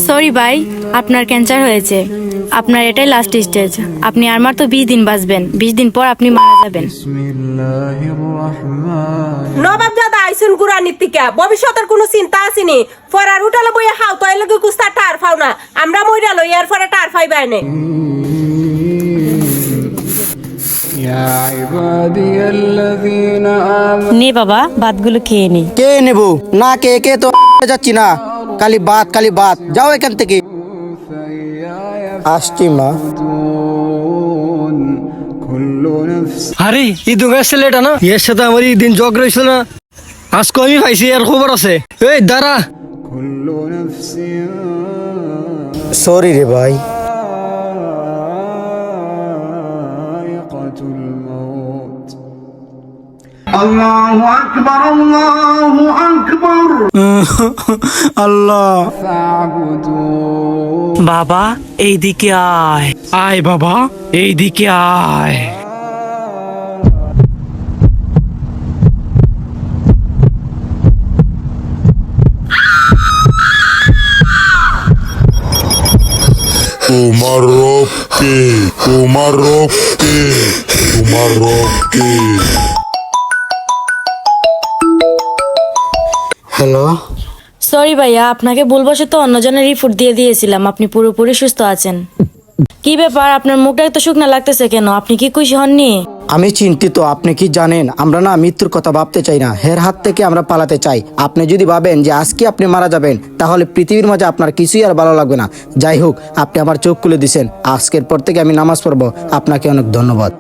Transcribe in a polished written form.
Sorry ভাই, আপনার cancer হয়েছে। আপনার এটাই লাস্ট স্টেজ। আপনি আর মাত্র 20 দিন বাঁচবেন। 20 দিন পর আপনি মারা যাবেন। নবাব দাদা আইসুন গুরানির থেকে ভবিষ্যতের কোনো চিন্তা আসেনি। ফরার উঠালে বইয়া হাও তো এলাকে কুস্তা টার ফাও না। আমরা মইরা লই এর ফরে টার ফাইবাই না। নে বাবা, ভাতগুলো খেয়ে নি। কে নেব না, কে কে তো যাচ্ছি না, খালি বাত যাও এখান থেকে। আসছি মা। আরে এই দোকান ছেলেটা না, এর সাথে আমার এই দিন ঝগড়া হয়েছিল না, আজকে আমি পাইছি এর খবর আছে। এই দাঁড়া, সরি রে ভাই। আল্লাহ। বাবা এইদিকে আয়, আয় বাবা এইদিকে আয়। তোমার রবকে, তোমার রবকে, তোমার রবকে। হ্যালো। সরি ভাইয়া, আপনাকে ভুলবশত অন্যজনের রিপোর্ট দিয়ে দিয়েছিলাম। আপনি পুরোপুরি সুস্থ আছেন। কি ব্যাপার, আপনার মুখটা এত শুকনা লাগতেছে কেন? আপনি কি খুশি হননি? আমি চিন্তিত। আপনি কি জানেন, আমরা না মৃত্যুর কথা ভাবতে চাই না, হের হাত থেকে আমরা পালাতে চাই। আপনি যদি ভাবেন যে আজকে আপনি মারা যাবেন, তাহলে পৃথিবীর মাঝে আপনার কিছুই আর ভালো লাগবে না। যাই হোক, আপনি আমার চোখ খুলে দিয়েছেন। আজকের পর থেকে আমি নামাজ পড়বো। আপনাকে অনেক ধন্যবাদ।